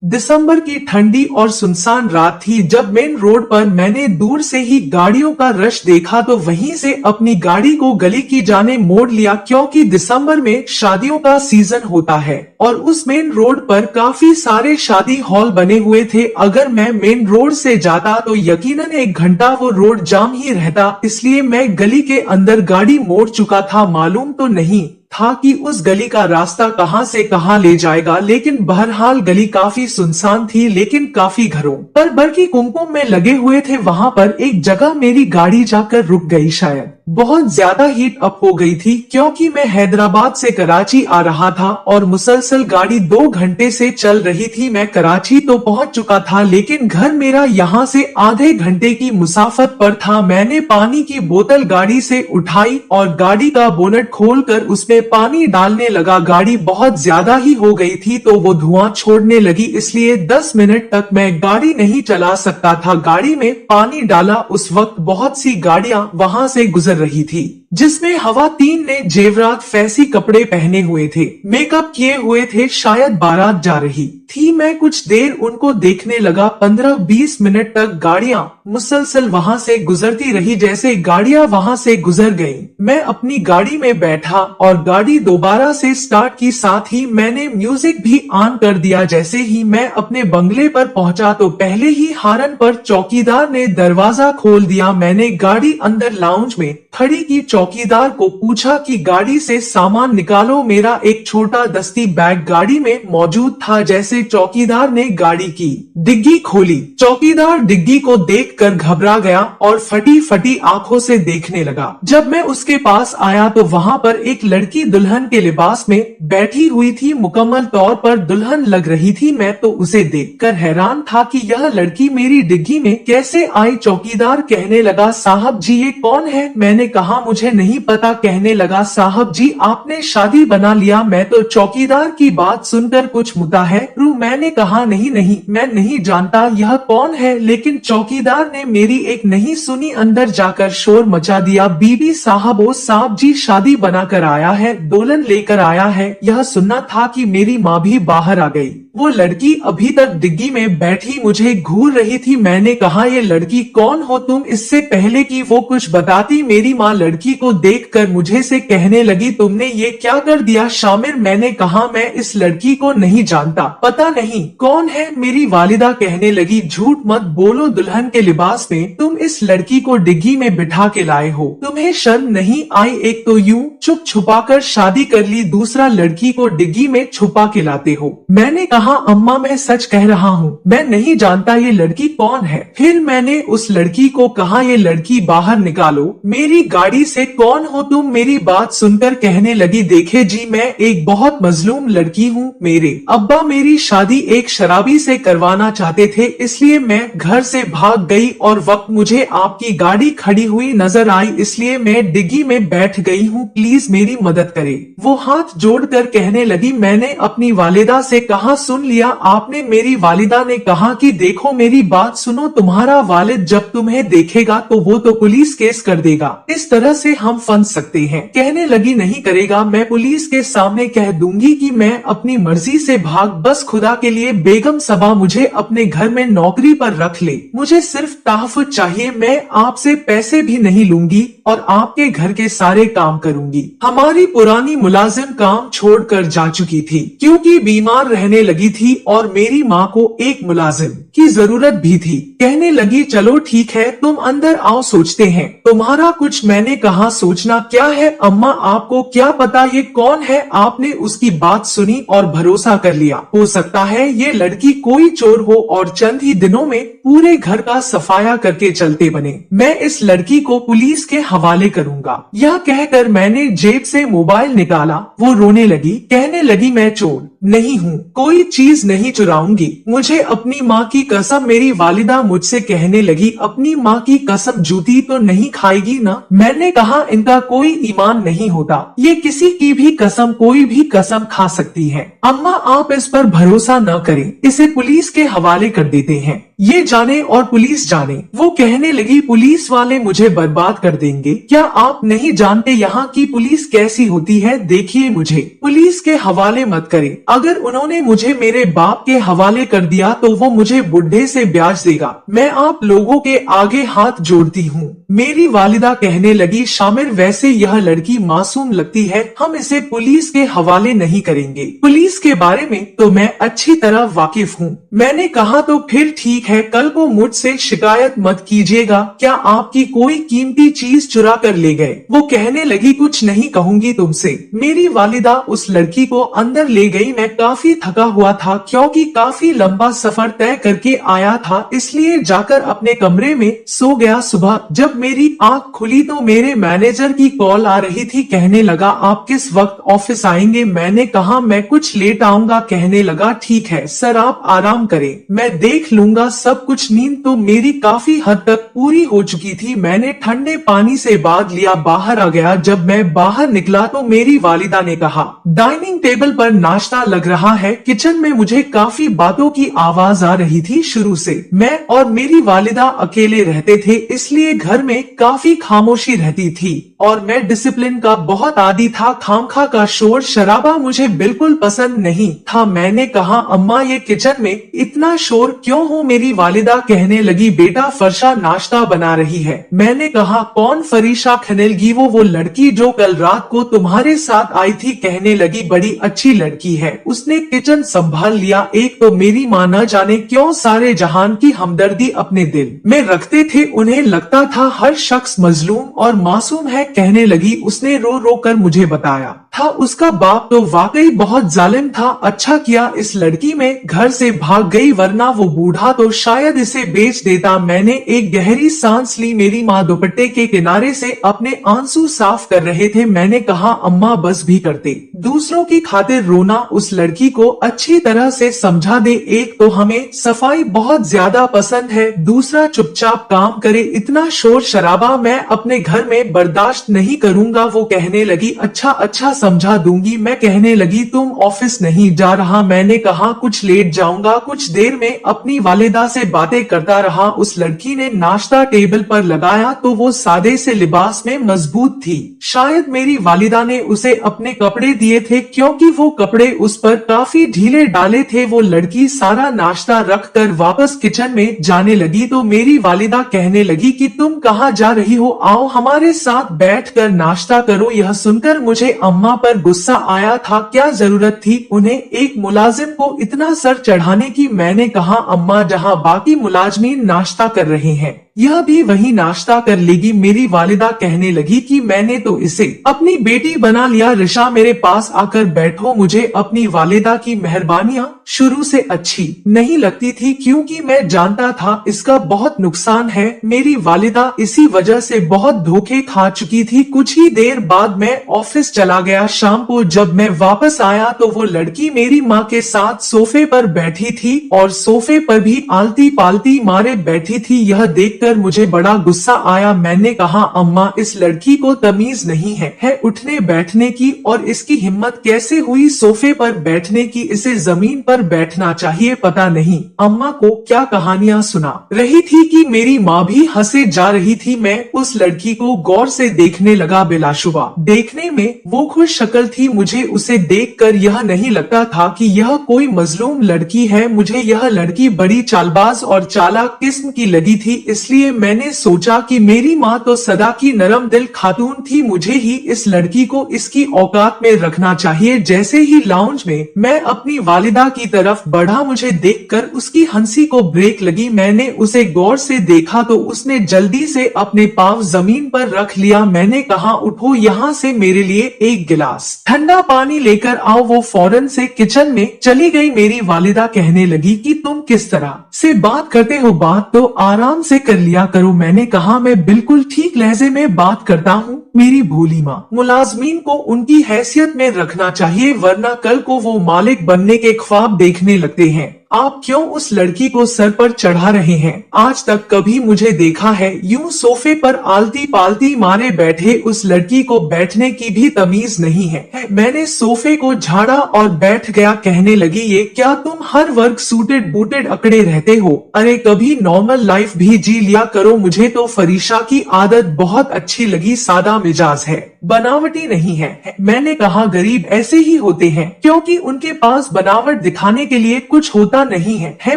दिसंबर की ठंडी और सुनसान रात थी जब मेन रोड पर मैंने दूर से ही गाड़ियों का रश देखा तो वहीं से अपनी गाड़ी को गली की जाने मोड़ लिया क्योंकि दिसंबर में शादियों का सीजन होता है और उस मेन रोड पर काफी सारे शादी हॉल बने हुए थे। अगर मैं मेन रोड से जाता तो यकीनन 1 घंटा वो रोड जाम ही रहता, इसलिए मैं गली के अंदर गाड़ी मोड़ चुका था। मालूम तो नहीं था कि उस गली का रास्ता कहां से कहां ले जाएगा, लेकिन बहरहाल गली काफी सुनसान थी लेकिन काफी घरों पर बरकी कुमकुम में लगे हुए थे। वहां पर एक जगह मेरी गाड़ी जाकर रुक गई, शायद बहुत ज्यादा हीट अप हो गई थी क्योंकि मैं हैदराबाद से कराची आ रहा था और मुसलसल गाड़ी 2 घंटे से चल रही थी। मैं कराची तो पहुंच चुका था लेकिन घर मेरा यहां से आधे घंटे की मुसाफत पर था। मैंने पानी की बोतल गाड़ी से उठाई और गाड़ी का बोनट खोलकर उसमें पानी डालने लगा। गाड़ी बहुत ज्यादा ही हो गई थी तो वो धुआं छोड़ने लगी, इसलिए 10 मिनट तक मैं गाड़ी नहीं चला सकता था। गाड़ी में पानी डाला, उस वक्त बहुत सी गाड़ियां वहां से गुजर रही थी जिसमें हवा 3 ने जेवरात फैंसी कपड़े पहने हुए थे, मेकअप किए हुए थे, शायद बारात जा रही थी। मैं कुछ देर उनको देखने लगा। 15-20 मिनट तक गाड़ियां मुसलसल वहां से गुजरती रही। जैसे गाड़ियां वहां से गुजर गईं, मैं अपनी गाड़ी में बैठा और गाड़ी दोबारा से स्टार्ट की, साथ ही मैंने म्यूजिक भी ऑन कर दिया। जैसे ही मैं अपने बंगले पर पहुंचा तो पहले ही हारन पर चौकीदार ने दरवाजा खोल दिया। मैंने गाड़ी अंदर लाउंज में खड़ी की, चौकीदार को पूछा कि गाड़ी से सामान निकालो। मेरा एक छोटा दस्ती बैग गाड़ी में मौजूद था। जैसे चौकीदार ने गाड़ी की डिग्गी खोली, चौकीदार डिग्गी को देखकर घबरा गया और फटी फटी आंखों से देखने लगा। जब मैं उसके पास आया तो वहां पर एक लड़की दुल्हन के लिबास में बैठी हुई थी, मुकम्मल तौर पर दुल्हन लग रही थी। मैं तो उसे देखकर हैरान था कि यह लड़की मेरी डिग्गी में कैसे आई। चौकीदार कहने लगा, साहब जी ये कौन है? मैंने कहा मुझे नहीं पता। कहने लगा, साहब जी आपने शादी बना लिया। मैं तो चौकीदार की बात सुनकर कुछ मुता है। मैंने कहा नहीं नहीं मैं नहीं जानता यह कौन है, लेकिन चौकीदार ने मेरी एक नहीं सुनी, अंदर जाकर शोर मचा दिया। बीबी साहब ओ साहब जी शादी बना कर आया है, दुल्हन लेकर आया है। यह सुनना था कि मेरी माँ भी बाहर आ गई। वो लड़की अभी तक डिग्गी में बैठी मुझे घूर रही थी। मैंने कहा ये लड़की कौन हो तुम? इससे पहले कि वो कुछ बताती मेरी माँ लड़की को देखकर मुझे से कहने लगी, तुमने ये क्या कर दिया शामिर? मैंने कहा मैं इस लड़की को नहीं जानता, पता नहीं कौन है। मेरी वालिदा कहने लगी, झूठ मत बोलो, दुल्हन के लिबास में तुम इस लड़की को डिग्गी में बिठा के लाए हो, तुम्हें शर्म नहीं आई? एक तो यूं छुप छुपा कर शादी कर ली, दूसरा लड़की को डिग्गी में छुपा के लाते हो। मैंने कहा अम्मा मैं सच कह रहा हूँ, मैं नहीं जानता ये लड़की कौन है। फिर मैंने उस लड़की को कहा ये लड़की बाहर निकालो मेरी गाड़ी से, कौन हो तुम? मेरी बात सुनकर कहने लगी, देखे जी मैं एक बहुत मजलूम लड़की हूँ। मेरे अब्बा मेरी शादी एक शराबी से करवाना चाहते थे, इसलिए मैं घर से भाग गई और वक्त मुझे आपकी गाड़ी खड़ी हुई नजर आई, इसलिए मैं डिग्गी में बैठ गई हूँ, प्लीज मेरी मदद करे। वो हाथ जोड़कर कहने लगी, मैंने अपनी वालिदा से कहा सुन लिया आपने? मेरी वालिदा ने कहा कि देखो मेरी बात सुनो, तुम्हारा वालिद जब तुम्हें देखेगा तो वो तो पुलिस केस कर देगा, इस तरह से हम फंस सकते हैं। कहने लगी नहीं करेगा, मैं पुलिस के सामने कह दूंगी कि मैं अपनी मर्जी से भाग, बस खुदा के लिए बेगम सबा मुझे अपने घर में नौकरी पर रख ले, मुझे सिर्फ तहफ़्फ़ुज़ चाहिए, मैं आपसे पैसे भी नहीं लूंगी और आपके घर के सारे काम करूंगी। हमारी पुरानी मुलाजिम काम छोड़कर जा चुकी थी क्योंकि बीमार रहने लगी थी और मेरी माँ को एक मुलाजिम की जरूरत भी थी। कहने लगी चलो ठीक है तुम अंदर आओ, सोचते हैं तुम्हारा कुछ। मैंने कहा सोचना क्या है अम्मा, आपको क्या पता ये कौन है? आपने उसकी बात सुनी और भरोसा कर लिया। हो सकता है ये लड़की कोई चोर हो और चंद ही दिनों में पूरे घर का सफाया करके चलते बने। मैं इस लड़की को पुलिस के हवाले करूंगा। यह कहकर मैंने जेब से मोबाइल निकाला। वो रोने लगी, कहने लगी मैं चोर नहीं हूँ, कोई चीज नहीं चुराऊंगी, मुझे अपनी माँ की कसम। मेरी वालिदा मुझसे कहने लगी, अपनी माँ की कसम जूती तो नहीं खाएगी ना? मैंने कहा इनका कोई ईमान नहीं होता, ये किसी की भी कसम कोई भी कसम खा सकती है। अम्मा आप इस पर भरोसा न करें, इसे पुलिस के हवाले कर देते हैं। ये जाने और पुलिस जाने। वो कहने लगी पुलिस वाले मुझे बर्बाद कर देंगे। क्या आप नहीं जानते यहाँ की पुलिस कैसी होती है? देखिए मुझे पुलिस के हवाले मत करें। अगर उन्होंने मुझे मेरे बाप के हवाले कर दिया तो वो मुझे बुढ़े से ब्याज देगा। मैं आप लोगों के आगे हाथ जोड़ती हूँ। मेरी वालिदा कहने लगी शामिर वैसे यह लड़की मासूम लगती है, हम इसे पुलिस के हवाले नहीं करेंगे। पुलिस के बारे में तो मैं अच्छी तरह वाकिफ हूँ। मैंने कहा तो फिर ठीक है, कल को मुझसे शिकायत मत कीजिएगा। क्या आपकी कोई कीमती चीज चुरा कर ले गए? वो कहने लगी कुछ नहीं कहूंगी तुमसे। मेरी वालिदा उस लड़की को अंदर ले गई। मैं काफी थका हुआ था क्योंकि काफी लंबा सफर तय करके आया था, इसलिए जाकर अपने कमरे में सो गया। सुबह जब मेरी आंख खुली तो मेरे मैनेजर की कॉल आ रही थी। कहने लगा आप किस वक्त ऑफिस आएंगे? मैंने कहा मैं कुछ लेट आऊंगा। कहने लगा ठीक है सर, आप आराम करें, मैं देख लूंगा सब कुछ। नींद तो मेरी काफी हद तक पूरी हो चुकी थी। मैंने ठंडे पानी से बाथ लिया, बाहर आ गया। जब मैं बाहर निकला तो मेरी वालिदा ने कहा डाइनिंग टेबल पर नाश्ता लग रहा है। किचन में मुझे काफी बातों की आवाज आ रही थी। शुरू से मैं और मेरी वालिदा अकेले रहते थे, इसलिए घर में काफी खामोशी रहती थी और मैं डिसिप्लिन का बहुत आदी था। खामखा का शोर शराबा मुझे बिल्कुल पसंद नहीं था। मैंने कहा अम्मा ये किचन में इतना शोर क्यों हो? मेरी वालिदा कहने लगी बेटा फरशा नाश्ता बना रही है। मैंने कहा कौन फरीशा खनेलगी? वो लड़की जो कल रात को तुम्हारे साथ आई थी। कहने लगी बड़ी अच्छी लड़की है, उसने किचन संभाल लिया। एक तो मेरी माँ न जाने क्यों सारे जहान की हमदर्दी अपने दिल में रखते थे। उन्हें लगता था हर शख्स मजलूम और मासूम है। कहने लगी उसने रो रो कर मुझे बताया था उसका बाप तो वाकई बहुत जालिम था। अच्छा किया इस लड़की में घर से भाग गई, वरना वो बूढ़ा तो शायद इसे बेच देता। मैंने एक गहरी सांस ली। मेरी माँ दुपट्टे के किनारे से अपने आंसू साफ कर रहे थे। मैंने कहा अम्मा बस भी करते, दूसरों की खातिर रोना। उस लड़की को अच्छी तरह से समझा दे, एक तो हमें सफाई बहुत ज्यादा पसंद है, दूसरा चुपचाप काम करे। इतना शोर शराबा मैं अपने घर में बर्दाश्त नहीं करूंगा। वो कहने लगी अच्छा अच्छा समझा दूंगी। मैं कहने लगी तुम ऑफिस नहीं जा रहा? मैंने कहा कुछ लेट जाऊंगा। कुछ देर में अपनी वालिदा से बातें करता रहा। उस लड़की ने नाश्ता टेबल पर लगाया तो वो सादे से लिबास में मजबूत थी। शायद मेरी वालिदा ने उसे अपने कपड़े दिए थे क्योंकि वो कपड़े उस पर काफी ढीले डाले थे। वो लड़की सारा नाश्ता रख कर वापस किचन में जाने लगी तो मेरी वालिदा कहने लगी कि तुम कहाँ जा रही हो? आओ हमारे साथ बैठकर नाश्ता करो। यह सुनकर मुझे अम्मा पर गुस्सा आया था। क्या जरूरत थी उन्हें एक मुलाजिम को इतना सर चढ़ाने की? मैंने कहा अम्मा जहाँ बाकी मुलाजमीन नाश्ता कर रहे हैं यह भी वही नाश्ता कर लेगी। मेरी वालिदा कहने लगी कि मैंने तो इसे अपनी बेटी बना लिया। रिशा मेरे पास आकर बैठो। मुझे अपनी वालिदा की मेहरबानियां शुरू से अच्छी नहीं लगती थी क्योंकि मैं जानता था इसका बहुत नुकसान है। मेरी वालिदा इसी वजह से बहुत धोखे खा चुकी थी। कुछ ही देर बाद मैं ऑफिस चला गया। शाम को जब मैं वापस आया तो वो लड़की मेरी माँ के साथ सोफे पर बैठी थी और सोफे पर भी आलती पालती मारे बैठी थी। यह देख मुझे बड़ा गुस्सा आया। मैंने कहा अम्मा इस लड़की को तमीज नहीं है उठने बैठने की, और इसकी हिम्मत कैसे हुई सोफे पर बैठने की? इसे जमीन पर बैठना चाहिए। पता नहीं अम्मा को क्या कहानियां सुना रही थी कि मेरी माँ भी हंसे जा रही थी। मैं उस लड़की को गौर से देखने लगा। बिलाशुबा देखने में वो खुश शक्ल थी। मुझे उसे देखकर यह नहीं लगता था कि यह कोई मजलूम लड़की है। मुझे यह लड़की बड़ी चालबाज और चालाक किस्म की लगी थी, इसलिए मैंने सोचा कि मेरी माँ तो सदा की नरम दिल खातून थी, मुझे ही इस लड़की को इसकी औकात में रखना चाहिए। जैसे ही लाउंज में मैं अपनी वालिदा की तरफ बढ़ा, मुझे देखकर उसकी हंसी को ब्रेक लगी। मैंने उसे गौर से देखा तो उसने जल्दी से अपने पांव जमीन पर रख लिया। मैंने कहा उठो, यहाँ से मेरे लिए एक गिलास ठंडा पानी लेकर आओ। वो फौरन से किचन में चली गई। मेरी वालिदा कहने लगी कि तुम किस तरह से बात करते हो, बात तो आराम से कर लिया करो। मैंने कहा मैं बिल्कुल ठीक लहजे में बात करता हूँ। मेरी भोली माँ, मुलाजमीन को उनकी हैसियत में रखना चाहिए, वरना कल को वो मालिक बनने के ख्वाब देखने लगते हैं। आप क्यों उस लड़की को सर पर चढ़ा रहे हैं? आज तक कभी मुझे देखा है यूं सोफे पर आलती पालती मारे बैठे? उस लड़की को बैठने की भी तमीज नहीं है। मैंने सोफे को झाड़ा और बैठ गया। कहने लगी, ये क्या तुम हर वर्ग सूटेड बूटेड अकड़े रहते हो? अरे कभी नॉर्मल लाइफ भी जी लिया करो। मुझे तो फरीशा की आदत बहुत अच्छी लगी, सादा मिजाज है, बनावटी नहीं है। मैंने कहा गरीब ऐसे ही होते हैं क्योंकि उनके पास बनावट दिखाने के लिए कुछ होता नहीं है।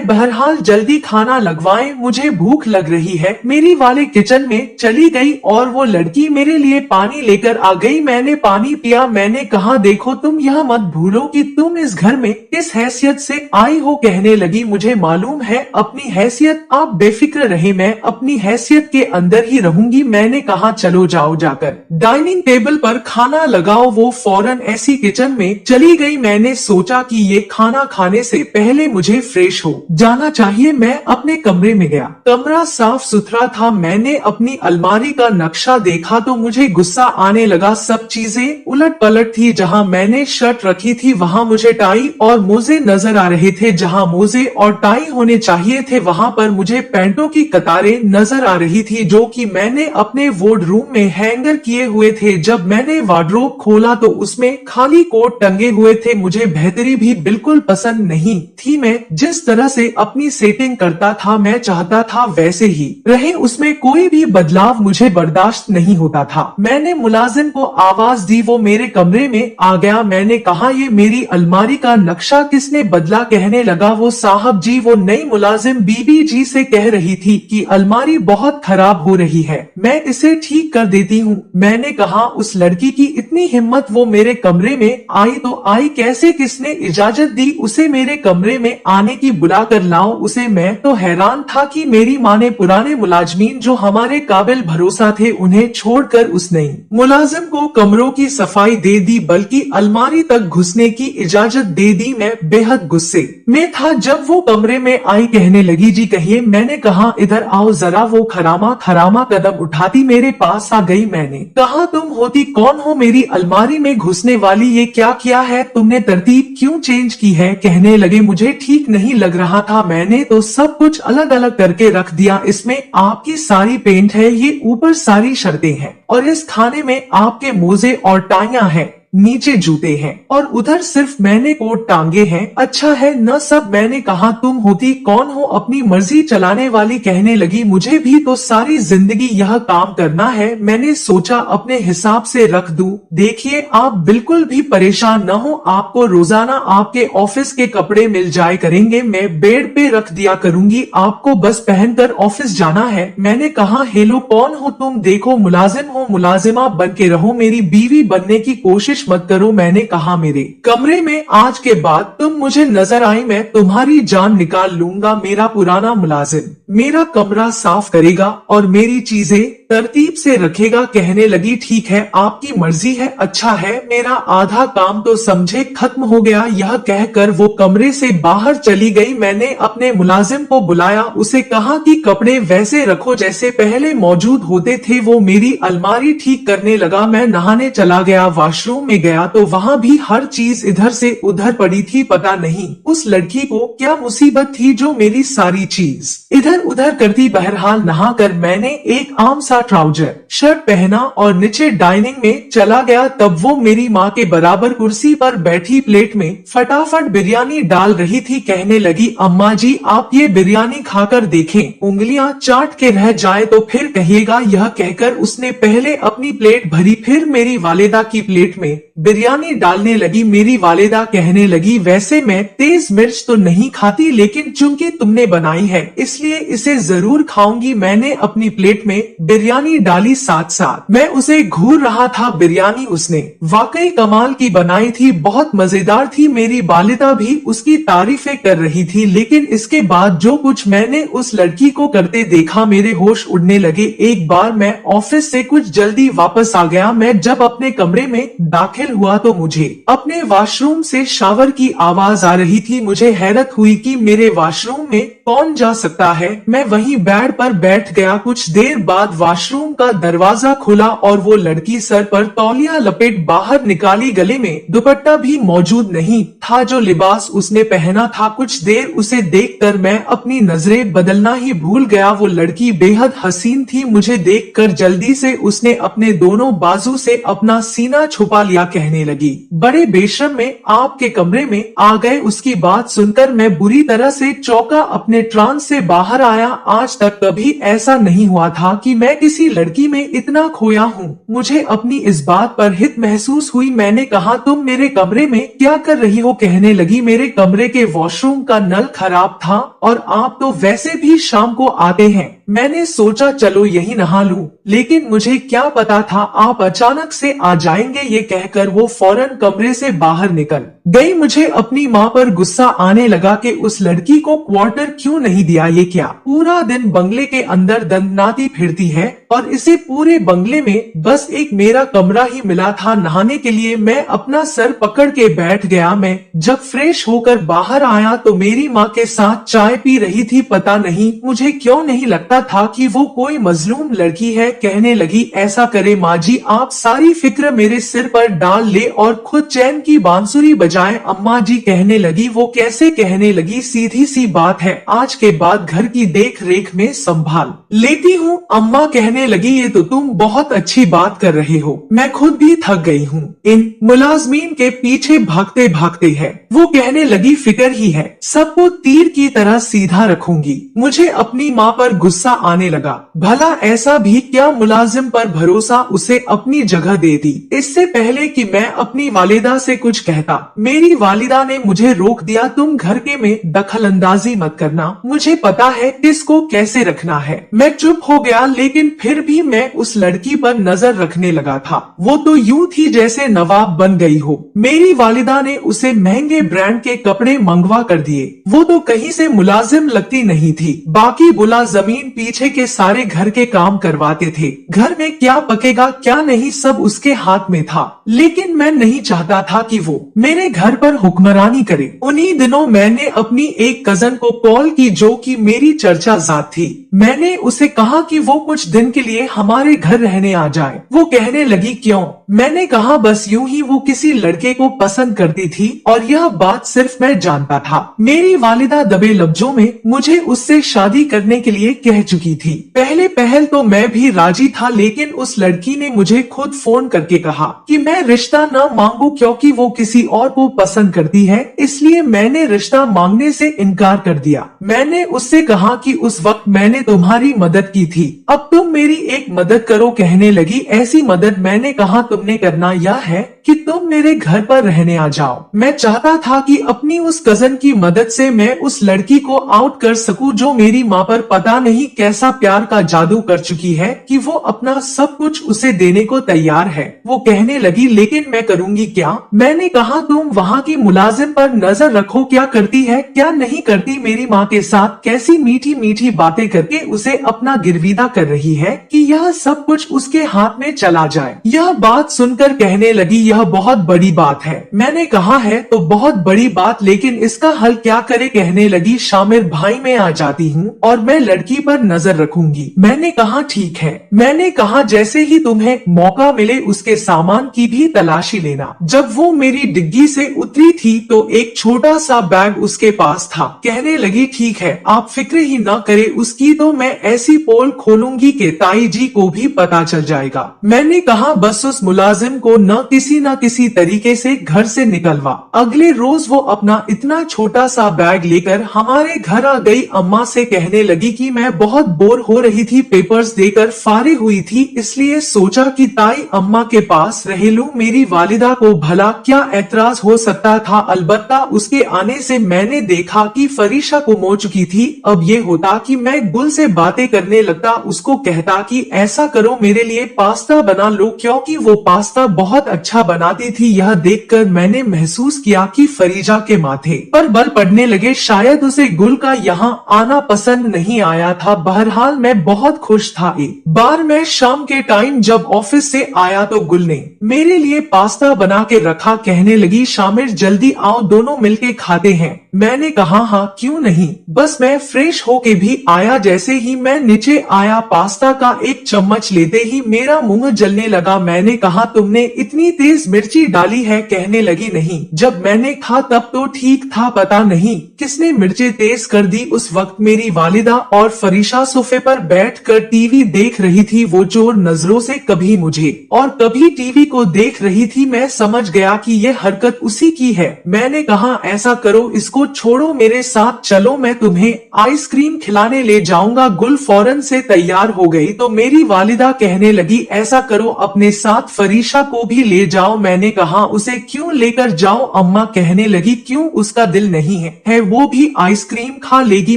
बहरहाल जल्दी खाना लगवाएं, मुझे भूख लग रही है। मेरी वाले किचन में चली गई और वो लड़की मेरे लिए पानी लेकर आ गई। मैंने पानी पिया। मैंने कहा देखो तुम यह मत भूलो कि तुम इस घर में किस हैसियत से आई हो। कहने लगी मुझे मालूम है अपनी हैसियत, आप बेफिक्र रहे, मैं अपनी हैसियत के अंदर ही रहूंगी। मैंने कहा चलो जाओ जाकर डाइनिंग टेबल पर खाना लगाओ। वो फौरन ऐसी किचन में चली गई। मैंने सोचा कि ये खाना खाने से पहले मुझे फ्रेश हो जाना चाहिए। मैं अपने कमरे में गया। कमरा साफ सुथरा था। मैंने अपनी अलमारी का नक्शा देखा तो मुझे गुस्सा आने लगा। सब चीजें उलट पलट थी। जहां मैंने शर्ट रखी थी वहां मुझे टाई और मोजे नजर आ रहे थे। जहां मोजे और टाई होने चाहिए थे वहां पर मुझे पैंटों की कतारें नजर आ रही थी जो कि मैंने अपने वार्डरोब में हैंगर किए हुए थे। जब मैंने वार्डरोब खोला तो उसमें खाली कोट टंगे हुए थे। मुझे बेहतरी भी बिल्कुल पसंद नहीं थी। मैं जिस तरह से अपनी सेटिंग करता था मैं चाहता था वैसे ही रहे, उसमें कोई भी बदलाव मुझे बर्दाश्त नहीं होता था। मैंने मुलाजिम को आवाज दी, वो मेरे कमरे में आ गया। मैंने कहा ये मेरी अलमारी का नक्शा किसने बदला? कहने लगा वो साहब जी, वो नई मुलाजिम बीबी जी से कह रही थी कि अलमारी बहुत खराब हो रही है, मैं इसे ठीक कर देती हूँ। मैंने कहा उस लड़की की इतनी हिम्मत, वो मेरे कमरे में आई तो आई कैसे? किसने इजाजत दी उसे मेरे कमरे में आने की? बुला कर लाओ उसे। मैं तो हैरान था कि मेरी माँ ने पुराने मुलाजमीन जो हमारे काबिल भरोसा थे उन्हें छोड़कर उस नई मुलाजिम को कमरों की सफाई दे दी, बल्कि अलमारी तक घुसने की इजाजत दे दी। मैं बेहद गुस्से में था जब वो कमरे में आई। कहने लगी जी कहिए। मैंने कहा इधर आओ जरा। वो खरामा कदम उठाती मेरे पास आ गई। मैंने कहा तुम होती कौन हो मेरी अलमारी में घुसने वाली? ये क्या किया है तुमने? तरतीब क्यों चेंज की है? कहने लगे मुझे ठीक नहीं लग रहा था, मैंने तो सब कुछ अलग अलग करके रख दिया। इसमें आपकी सारी पेंट है, ये ऊपर सारी शर्तें हैं और इस खाने में आपके मोजे और टाइयां हैं, नीचे जूते हैं और उधर सिर्फ मैंने कोट टांगे हैं। अच्छा है न सब? मैंने कहा तुम होती कौन हो अपनी मर्जी चलाने वाली? कहने लगी मुझे भी तो सारी जिंदगी यह काम करना है। मैंने सोचा अपने हिसाब से रख दूं। देखिए आप बिल्कुल भी परेशान न हो, आपको रोजाना आपके ऑफिस के कपड़े मिल जाए करेंगे, मैं बेड पे रख दिया करूंगी, आपको बस पहनकर ऑफिस जाना है। मैंने कहा हेलो कौन हो तुम? देखो मुलाजिम हो, मुलाजिमा बन के रहो, मेरी बीवी बनने की कोशिश मत करो। मैंने कहा मेरे कमरे में आज के बाद तुम मुझे नजर आई मैं तुम्हारी जान निकाल लूंगा। मेरा पुराना मुलाजिम मेरा कमरा साफ करेगा और मेरी चीजें तरतीब से रखेगा। कहने लगी ठीक है आपकी मर्जी है। अच्छा है, मेरा आधा काम तो समझे खत्म हो गया। यह कहकर वो कमरे से बाहर चली गई। मैंने अपने मुलाजिम को बुलाया, उसे कहा कि कपड़े वैसे रखो जैसे पहले मौजूद होते थे। वो मेरी अलमारी ठीक करने लगा। मैं नहाने चला गया, वॉशरूम में गया तो वहाँ भी हर चीज इधर से उधर पड़ी थी। पता नहीं उस लड़की को क्या मुसीबत थी जो मेरी सारी चीज इधर उधर करती। बहरहाल नहाकर मैंने एक आम सा ट्राउजर शर्ट पहना और नीचे डाइनिंग में चला गया। तब वो मेरी माँ के बराबर कुर्सी पर बैठी प्लेट में फटाफट बिरयानी डाल रही थी। कहने लगी अम्मा जी आप ये बिरयानी खाकर देखें, उंगलियां चाट के रह जाए तो फिर कहिएगा। यह कहकर उसने पहले अपनी प्लेट भरी, फिर मेरी वालिदा की प्लेट में बिरयानी डालने लगी। मेरी वालिदा कहने लगी वैसे मैं तेज मिर्च तो नहीं खाती, लेकिन चूंकि तुमने बनाई है इसलिए इसे जरूर खाऊंगी। मैंने अपनी प्लेट में बिरयानी डाली, साथ साथ मैं उसे घूर रहा था। बिरयानी उसने वाकई कमाल की बनाई थी, बहुत मजेदार थी। मेरी वालिदा भी उसकी तारीफें कर रही थी। लेकिन इसके बाद जो कुछ मैंने उस लड़की को करते देखा मेरे होश उड़ने लगे। एक बार मैं ऑफिस से कुछ जल्दी वापस आ गया। मैं जब अपने कमरे में दाखिल हुआ तो मुझे अपने वॉशरूम से शावर की आवाज आ रही थी। मुझे हैरत हुई कि मेरे वॉशरूम में कौन जा सकता है। मैं वहीं बेड पर बैठ गया। कुछ देर बाद वॉशरूम का दरवाजा खुला और वो लड़की सर पर तौलिया लपेट बाहर निकाली। गले में दुपट्टा भी मौजूद नहीं था। जो लिबास उसने पहना था, कुछ देर उसे देखकर मैं अपनी नजरें बदलना ही भूल गया। वो लड़की बेहद हसीन थी। मुझे देखकर जल्दी से उसने अपने दोनों बाजू से अपना सीना छुपा लिया। कहने लगी, बड़े बेशर्म में आपके कमरे में आ गए। उसकी बात सुनकर मैं बुरी तरह से चौंका, अपने ट्रांस से बाहर आया। आज तक कभी ऐसा नहीं हुआ था कि मैं किसी लड़की में इतना खोया हूँ। मुझे अपनी इस बात पर हित महसूस हुई। मैंने कहा, तुम मेरे कमरे में क्या कर रही हो? कहने लगी, मेरे कमरे के वॉशरूम का नल खराब था और आप तो वैसे भी शाम को आते हैं। मैंने सोचा चलो यही नहा लूं, लेकिन मुझे क्या पता था आप अचानक से आ जाएंगे। ये कहकर वो फौरन कमरे से बाहर निकल गई। मुझे अपनी माँ पर गुस्सा आने लगा कि उस लड़की को क्वार्टर क्यों नहीं दिया। ये क्या पूरा दिन बंगले के अंदर दंदनाती फिरती है और इसे पूरे बंगले में बस एक मेरा कमरा ही मिला था नहाने के लिए। मैं अपना सर पकड़ के बैठ गया। मैं जब फ्रेश होकर बाहर आया तो मेरी माँ के साथ चाय पी रही थी। पता नहीं मुझे क्यों नहीं लगता था कि वो कोई मजलूम लड़की है। कहने लगी, ऐसा करे माँ जी, आप सारी फिक्र मेरे सिर पर डाल ले और खुद चैन की बांसुरी बजाए। अम्मा जी कहने लगी, वो कैसे? कहने लगी, सीधी सी बात है, आज के बाद घर की देख रेख में संभाल लेती हूँ। अम्मा कहने लगी, ये तो तुम बहुत अच्छी बात कर रहे हो, मैं खुद भी थक गई हूँ इन मुलाजमीन के पीछे भागते भागते है। वो कहने लगी, फिक्र ही है, सबको तीर की तरह सीधा रखूंगी। मुझे अपनी माँ पर गुस्सा आने लगा। भला ऐसा भी क्या मुलाजिम पर भरोसा उसे अपनी जगह दे दी। इससे पहले कि मैं अपनी वालिदा से कुछ कहता, मेरी वालिदा ने मुझे रोक दिया। तुम घर के में दखल अंदाजी मत करना, मुझे पता है किसको कैसे रखना है। मैं चुप हो गया, लेकिन फिर भी मैं उस लड़की पर नजर रखने लगा था। वो तो यूं थी जैसे नवाब बन गई हो। मेरी वालिदा ने उसे महंगे ब्रांड के कपड़े मंगवा कर दिए। वो तो कहीं से मुलाजिम लगती नहीं थी। बाकी बुला जमीन पीछे के सारे घर के काम करवाते थे। घर में क्या पकेगा क्या नहीं सब उसके हाथ में था। लेकिन मैं नहीं चाहता था कि वो मेरे घर पर हुक्मरानी करे। उन्हीं दिनों मैंने अपनी एक कजन को कॉल की जो कि मेरी चर्चा जात थी। मैंने उसे कहा कि वो कुछ दिन के लिए हमारे घर रहने आ जाए। वो कहने लगी, क्यों? मैंने कहा, बस यूं ही वो किसी लड़के को पसंद करती थी और यह बात सिर्फ मैं जानता था। मेरी वालिदा दबे लफ्जों में मुझे उससे शादी करने के लिए कह चुकी थी। पहले पहल तो मैं भी राजी था, लेकिन उस लड़की ने मुझे खुद फोन करके कहा कि मैं रिश्ता न मांगू क्योंकि वो किसी और को पसंद करती है। इसलिए मैंने रिश्ता मांगने से इनकार कर दिया। मैंने उससे कहा कि उस वक्त मैंने तुम्हारी मदद की थी, अब तुम मेरी एक मदद करो। कहने लगी, ऐसी मदद? मैंने कहा, तुमने करना यह है कि तुम मेरे घर पर रहने आ जाओ। मैं चाहता था कि अपनी उस कजन की मदद से मैं उस लड़की को आउट कर सकूं जो मेरी माँ पर पता नहीं कैसा प्यार का जादू कर चुकी है कि वो अपना सब कुछ उसे देने को तैयार है। वो कहने लगी, लेकिन मैं करूंगी क्या? मैंने कहा, तुम वहाँ की मुलाजिम पर नजर रखो, क्या करती है क्या नहीं करती। मेरी माँ के साथ कैसी मीठी मीठी बातें करके उसे अपना गिरविदा कर रही है कि यह सब कुछ उसके हाथ में चला जाए। यह बात सुनकर कहने लगी, यह बहुत बड़ी बात है। मैंने कहा, है तो बहुत बड़ी बात, लेकिन इसका हल क्या करे। कहने लगी, शामिर भाई मैं आ जाती हूँ और मैं लड़की पर नजर रखूंगी। मैंने कहा, ठीक है। मैंने कहा, जैसे ही तुम्हें मौका मिले उसके सामान की भी तलाशी लेना। जब वो मेरी डिग्गी से उतरी थी तो एक छोटा सा बैग उसके पास था। कहने लगी, ठीक है, आप फिक्र ही न करे, उसकी तो मैं ऐसी पोल खोलूंगी कि ताई जी को भी पता चल जाएगा। मैंने कहा, बस उस मुलाजिम को न किसी तरीके से घर से निकलवा। अगले रोज वो अपना इतना छोटा सा बैग लेकर हमारे घर आ गई। अम्मा से कहने लगी कि मैं बहुत बोर हो रही थी, पेपर्स देकर फारिग हुई थी, इसलिए सोचा कि ताई अम्मा के पास रह लूं। मेरी वालिदा को भला क्या एतराज हो सकता था। अलबत्ता उसके आने से मैंने देखा कि फरीशा को मो चुकी थी। अब ये होता कि मैं गुल से बातें करने लगता, उसको कहता कि ऐसा करो मेरे लिए पास्ता बना लो, क्योंकि वो पास्ता बहुत अच्छा बनाती थी। यह देखकर मैंने महसूस किया कि फरीजा के माथे पर बल पड़ने लगे। शायद उसे गुल का यहाँ आना पसंद नहीं आया था। बहरहाल मैं बहुत खुश था। एक बार मैं शाम के टाइम जब ऑफिस से आया तो गुल ने मेरे लिए पास्ता बना के रखा। कहने लगी, शामिर जल्दी आओ, दोनों मिलके खाते हैं। मैंने कहा हाँ क्यों नहीं, बस मैं फ्रेश होके भी आया। जैसे ही मैं नीचे आया पास्ता का एक चम्मच लेते ही मेरा मुंह जलने लगा। मैंने कहा तुमने इतनी तेज मिर्ची डाली है? कहने लगी नहीं, जब मैंने खा तब तो ठीक था, पता नहीं किसने मिर्ची तेज कर दी। उस वक्त मेरी वालिदा और फरीशा सोफे पर बैठकर टीवी देख रही थी। वो चोर नजरों से कभी मुझे और कभी टीवी को देख रही थी। मैं समझ गया कि ये हरकत उसी की है। मैंने कहा ऐसा करो, इसको छोड़ो, मेरे साथ चलो, मैं तुम्हें आइसक्रीम खिलाने ले जाऊंगा। गुल फौरन से तैयार हो गई तो मेरी वालिदा कहने लगी ऐसा करो अपने साथ फरीशा को भी ले जाओ। मैंने कहा उसे क्यों लेकर जाओ? अम्मा कहने लगी क्यों, उसका दिल नहीं है वो भी आइसक्रीम खा लेगी,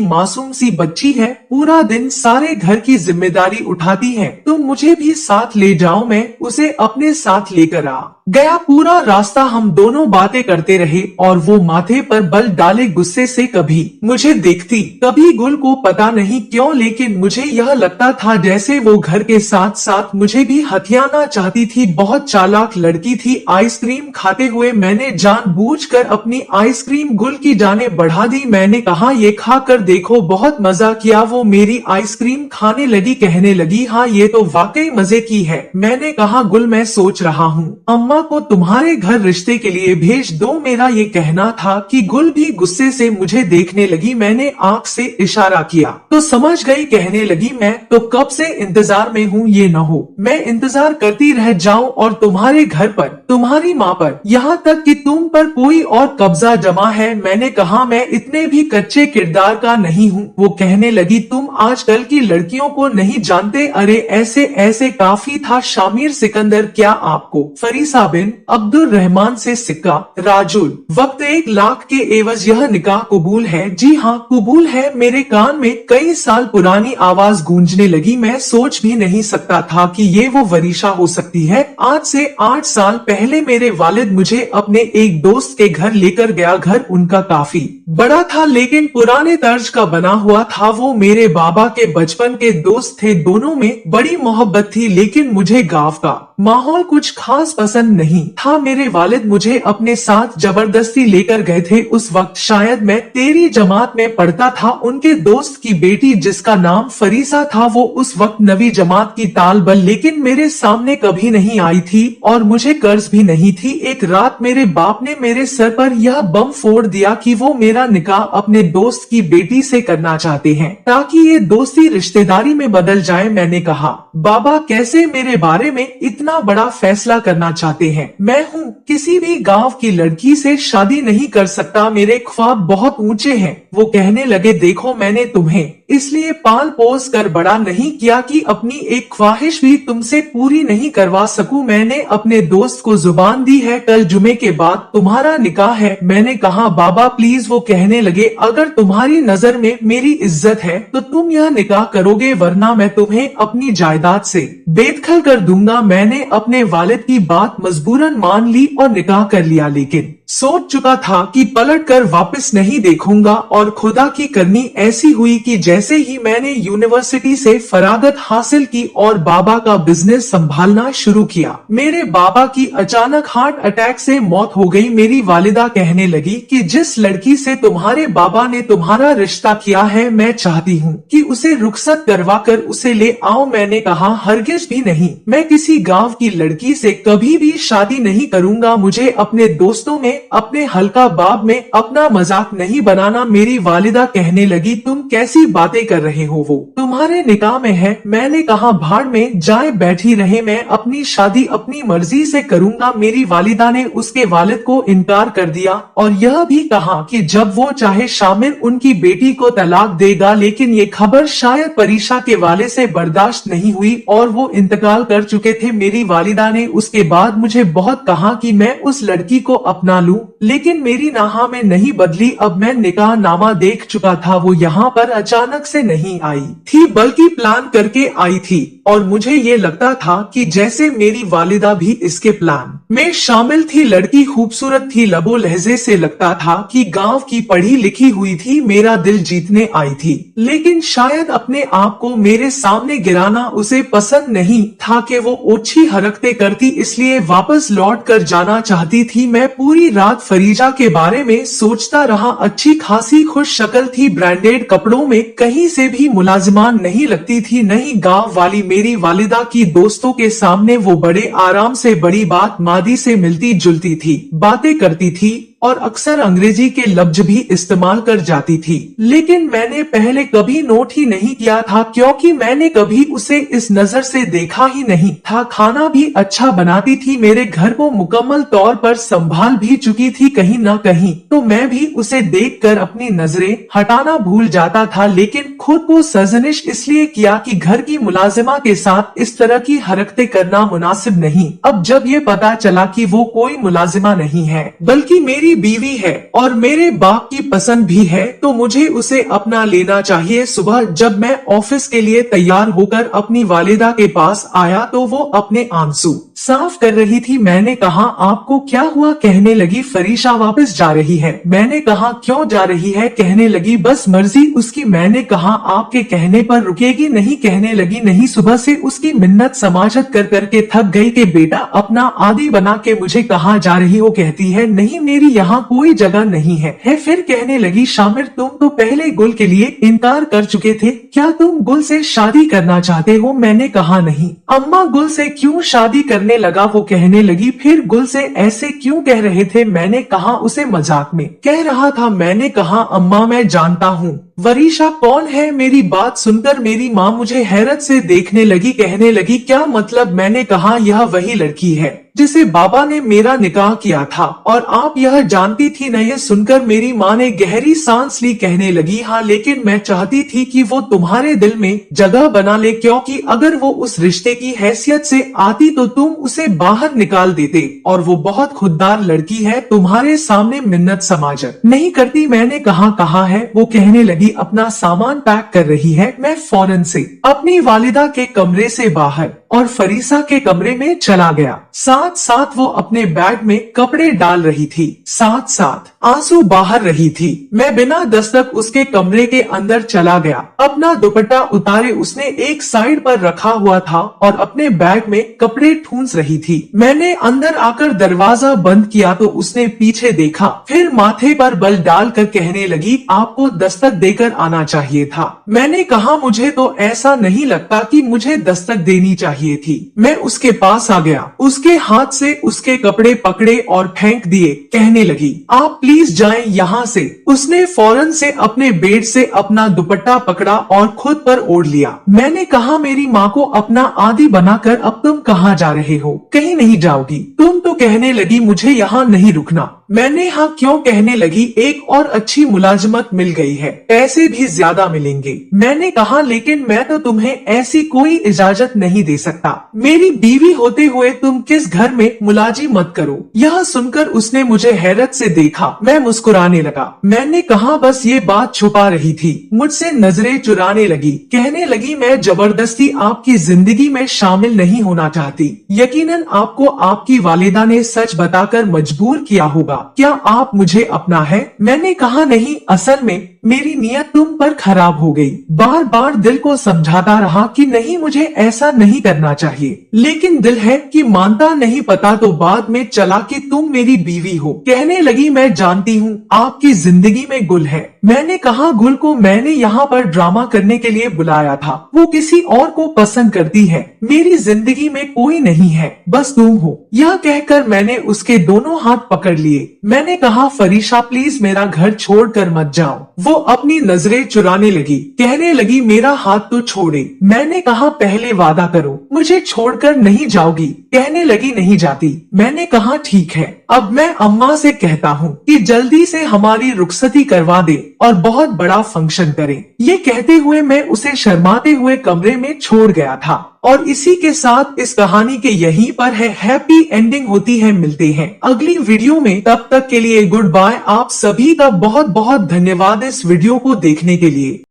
मासूम सी बच्ची है, पूरा दिन सारे घर की जिम्मेदारी उठाती है, तो मुझे भी साथ ले जाओ। मैं उसे अपने साथ लेकर आ गया। पूरा रास्ता हम दोनों बातें करते रहे और वो माथे पर बल डाले गुस्से से कभी मुझे देखती कभी गुल को, पता नहीं क्यों, लेकिन मुझे यह लगता था जैसे वो घर के साथ साथ मुझे भी हथियाना चाहती थी। बहुत चालाक लड़की थी। आइसक्रीम खाते हुए मैंने जानबूझकर अपनी आइसक्रीम गुल की जाने बढ़ा दी। मैंने कहा ये खा कर देखो, बहुत मजा किया। वो मेरी आइसक्रीम खाने लगी, कहने लगी हाँ ये तो वाकई मजे की है। मैंने कहा गुल मैं सोच रहा हूँ अम्मा को तुम्हारे घर रिश्ते के लिए भेज दो। मेरा ये कहना था कि गुल भी गुस्से से मुझे देखने लगी। मैंने आंख से इशारा किया तो समझ गई, कहने लगी मैं तो कब से इंतजार में हूँ, ये न हो मैं इंतजार करती रह जाऊं और तुम्हारे घर पर, तुम्हारी माँ पर, यहाँ तक कि तुम पर कोई और कब्जा जमा है। मैंने कहा मैं इतने भी कच्चे किरदार का नहीं हूँ। वो कहने लगी तुम आजकल की लड़कियों को नहीं जानते, अरे ऐसे ऐसे काफी था। शामिर सिकंदर, क्या आपको फरीसा बिन अब्दुल रहमान से सिक्का? राजुल, वक्त 1 लाख के एवज यह निकाह कबूल है? जी हाँ कबूल है। मेरे कान में कई साल पुरानी आवाज गूंजने लगी। मैं सोच भी नहीं सकता था कि ये वो वरीशा हो सकती है। आज से 8 साल पहले मेरे वालिद मुझे अपने एक दोस्त के घर लेकर गया। घर उनका काफी बड़ा था लेकिन पुराने तर्ज का बना हुआ था। वो मेरे बाबा के बचपन के दोस्त थे। दोनों में बड़ी मोहब्बत थी लेकिन मुझे गांव का माहौल कुछ खास पसंद नहीं था। मेरे वालिद मुझे अपने साथ जबरदस्ती लेकर गए थे। उस वक्त शायद मैं 13वीं जमात में पढ़ता था। उनके दोस्त की बेटी जिसका नाम फरीसा था वो उस वक्त 9वीं जमात की तालबल, लेकिन मेरे सामने कभी नहीं आई थी और मुझे कर्ज भी नहीं थी। एक रात मेरे बाप ने मेरे सर पर यह बम फोड़ दिया कि वो मेरा निकाह अपने दोस्त की बेटी से करना चाहते हैं ताकि ये दोस्ती रिश्तेदारी में बदल जाए। मैंने कहा बाबा कैसे मेरे बारे में इतना बड़ा फैसला करना चाहते हैं? मैं हूँ किसी भी गांव की लड़की से शादी नहीं कर सकता, मेरे ख्वाब बहुत ऊंचे हैं। वो कहने लगे देखो मैंने तुम्हें इसलिए पाल पोस कर बड़ा नहीं किया कि अपनी एक ख्वाहिश भी तुमसे पूरी नहीं करवा सकूं। मैंने अपने दोस्त को जुबान दी है कल जुमे के बाद तुम्हारा निकाह है। मैंने कहा बाबा प्लीज। वो कहने लगे अगर तुम्हारी नजर में मेरी इज्जत है तो तुम यह निकाह करोगे, वरना मैं तुम्हें अपनी जायदाद से बेदखल कर दूंगा। मैंने अपने वालिद की बात मजबूरन मान ली और निकाह कर लिया, लेकिन सोच चुका था कि पलट कर वापस नहीं देखूंगा। और खुदा की करनी ऐसी हुई कि जैसे ही मैंने यूनिवर्सिटी से फरागत हासिल की और बाबा का बिजनेस संभालना शुरू किया, मेरे बाबा की अचानक हार्ट अटैक से मौत हो गई। मेरी वालिदा कहने लगी कि जिस लड़की से तुम्हारे बाबा ने तुम्हारा रिश्ता किया है मैं चाहती हूँ कि उसे रुखसत करवा कर उसे ले आओ। मैंने कहा हरगिज भी नहीं, मैं किसी गाँव की लड़की से कभी भी शादी नहीं करूंगा। मुझे अपने दोस्तों में, अपने हल्का बाब में अपना मजाक नहीं बनाना। मेरी वालिदा कहने लगी तुम कैसी बातें कर रहे हो, वो तुम्हारे निकाह में है। मैंने कहा भाड़ में जाए बैठी रहे, मैं अपनी शादी अपनी मर्जी से करूंगा। मेरी वालिदा ने उसके वालिद को इनकार कर दिया और यह भी कहा कि जब वो चाहे शामिर उनकी बेटी को तलाक देगा। लेकिन ये खबर शायद परीशा के वाले से बर्दाश्त नहीं हुई और वो इंतकाल कर चुके थे। मेरी वालिदा ने उसके बाद मुझे बहुत कहा कि मैं उस लड़की को अपना लूं, लेकिन मेरी नाहा में नहीं बदली। अब मैं निकाह नामा देख चुका था। वो यहाँ पर अचानक से नहीं आई थी बल्कि प्लान करके आई थी और मुझे ये लगता था कि जैसे मेरी वालिदा भी इसके प्लान में शामिल थी। लड़की खूबसूरत थी, लबो लहजे से लगता था कि गांव की पढ़ी लिखी हुई थी। मेरा दिल जीतने आई थी, लेकिन शायद अपने आप को मेरे सामने गिराना उसे पसंद नहीं था कि वो ओछी हरकतें करती, इसलिए वापस लौट कर जाना चाहती थी। मैं पूरी रात फरीजा के बारे में सोचता रहा। अच्छी खासी खुश शक्ल थी, ब्रांडेड कपड़ों में, कहीं से भी मुलाजिमान नहीं लगती थी। नहीं गांव वाली मेरी वालिदा की दोस्तों के सामने वो बड़े आराम से बड़ी बात मादी से मिलती जुलती थी, बातें करती थी और अक्सर अंग्रेजी के लफ्ज भी इस्तेमाल कर जाती थी। लेकिन मैंने पहले कभी नोट ही नहीं किया था, क्योंकि मैंने कभी उसे इस नजर से देखा ही नहीं था। खाना भी अच्छा बनाती थी, मेरे घर को मुकम्मल तौर पर संभाल भी चुकी थी कहीं न कहीं। तो मैं भी उसे देखकर अपनी नजरें हटाना भूल जाता था, लेकिन खुद को सर्जनिश इसलिए किया कि घर की मुलाजिमा के साथ इस तरह की हरकतें करना मुनासिब नहीं। अब जब ये पता चला कि वो कोई मुलाजिमा नहीं है बल्कि मेरी बीवी है और मेरे बाप की पसंद भी है, तो मुझे उसे अपना लेना चाहिए। सुबह जब मैं ऑफिस के लिए तैयार होकर अपनी वालिदा के पास आया तो वो अपने आंसू साफ कर रही थी। मैंने कहा आपको क्या हुआ? कहने लगी फरीशा वापस जा रही है। मैंने कहा क्यों जा रही है? कहने लगी बस मर्जी उसकी। मैंने कहा आपके कहने पर रुकेगी नहीं? कहने लगी नहीं, सुबह से उसकी मिन्नत समाजत कर करके थक गई कि बेटा अपना आदि बना के मुझे कहाँ जा रही हो? कहती है नहीं मेरी यहाँ कोई जगह नहीं है। फिर कहने लगी शामिर तुम तो पहले गुल के लिए इनकार कर चुके थे, क्या तुम गुल से शादी करना चाहते हो? मैंने कहा नहीं। अम्मा गुल से क्यों शादी करने लगा? वो कहने लगी फिर गुल से ऐसे क्यों कह रहे थे? मैंने कहा उसे मजाक में कह रहा था। मैंने कहा अम्मा मैं जानता हूँ वरीशा कौन है। मेरी बात सुनकर मेरी माँ मुझे हैरत से देखने लगी, कहने लगी क्या मतलब? मैंने कहा यह वही लड़की है जिसे बाबा ने मेरा निकाह किया था और आप यह जानती थी न? ये सुनकर मेरी माँ ने गहरी सांस ली, कहने लगी हाँ, लेकिन मैं चाहती थी कि वो तुम्हारे दिल में जगह बना ले, क्योंकि अगर वो उस रिश्ते की हैसियत से आती तो तुम उसे बाहर निकाल देते और वो बहुत खुददार लड़की है, तुम्हारे सामने मिन्नत समाजत नहीं करती। मैंने कहा है? वो कहने लगी अपना सामान पैक कर रही है। मैं फौरन से अपनी वालिदा के कमरे से बाहर और फरीसा के कमरे में चला गया। साथ साथ वो अपने बैग में कपड़े डाल रही थी, साथ साथ आंसू बाहर रही थी। मैं बिना दस्तक उसके कमरे के अंदर चला गया। अपना दुपट्टा उतारे उसने एक साइड पर रखा हुआ था और अपने बैग में कपड़े ठूंस रही थी। मैंने अंदर आकर दरवाजा बंद किया तो उसने पीछे देखा, फिर माथे पर बल डालकर कहने लगी आपको दस्तक देकर आना चाहिए था। मैंने कहा मुझे तो ऐसा नहीं लगता कि मुझे दस्तक देनी चाहिए थी। मैं उसके पास आ गया, उसके हाथ से उसके कपड़े पकड़े और फेंक दिए। कहने लगी आप प्लीज जाएं यहाँ से। उसने फौरन से अपने बेड से अपना दुपट्टा पकड़ा और खुद पर ओढ़ लिया। मैंने कहा मेरी माँ को अपना आदि बनाकर अब तुम कहाँ जा रहे हो? कहीं नहीं जाओगी तुम तो? कहने लगी मुझे यहाँ नहीं रुकना। मैंने हाँ क्यों? कहने लगी एक और अच्छी मुलाजमत मिल गई है, पैसे भी ज्यादा मिलेंगे। मैंने कहा लेकिन मैं तो तुम्हें ऐसी कोई इजाजत नहीं दे सकता। मेरी बीवी होते हुए तुम किस घर में मुलाजी मत करो। यह सुनकर उसने मुझे हैरत से देखा। मैं मुस्कुराने लगा। मैंने कहा बस ये बात छुपा रही थी, मुझसे नजरें चुराने लगी। कहने लगी मैं जबरदस्ती आपकी जिंदगी में शामिल नहीं होना चाहती। यकीनन आपको आपकी वालिदा ने सच बताकर मजबूर किया होगा। क्या आप मुझे अपना है? मैंने कहा नहीं, असल में मेरी नीयत तुम पर खराब हो गई। बार बार दिल को समझाता रहा कि नहीं मुझे ऐसा नहीं करना चाहिए, लेकिन दिल है कि मानता नहीं। पता तो बाद में चला कि तुम मेरी बीवी हो। कहने लगी मैं जानती हूँ आपकी जिंदगी में गुल है। मैंने कहा गुल को मैंने यहाँ पर ड्रामा करने के लिए बुलाया था, वो किसी और को पसंद करती है। मेरी जिंदगी में कोई नहीं है, बस तुम हो। यह कहकर मैंने उसके दोनों हाथ पकड़ लिए। मैंने कहा फरीशा प्लीज मेरा घर छोड़कर मत जाओ। वो अपनी नजरें चुराने लगी, कहने लगी मेरा हाथ तो छोड़े। मैंने कहा पहले वादा करो मुझे छोड़कर नहीं जाओगी। कहने लगी नहीं जाती। मैंने कहा ठीक है, अब मैं अम्मा से कहता हूँ कि जल्दी से हमारी रुखसती करवा दे और बहुत बड़ा फंक्शन करें। ये कहते हुए मैं उसे शर्माते हुए कमरे में छोड़ गया था। और इसी के साथ इस कहानी के यहीं पर है हैप्पी एंडिंग होती है। मिलते हैं अगली वीडियो में, तब तक के लिए गुड बाय। आप सभी का बहुत बहुत धन्यवाद इस वीडियो को देखने के लिए।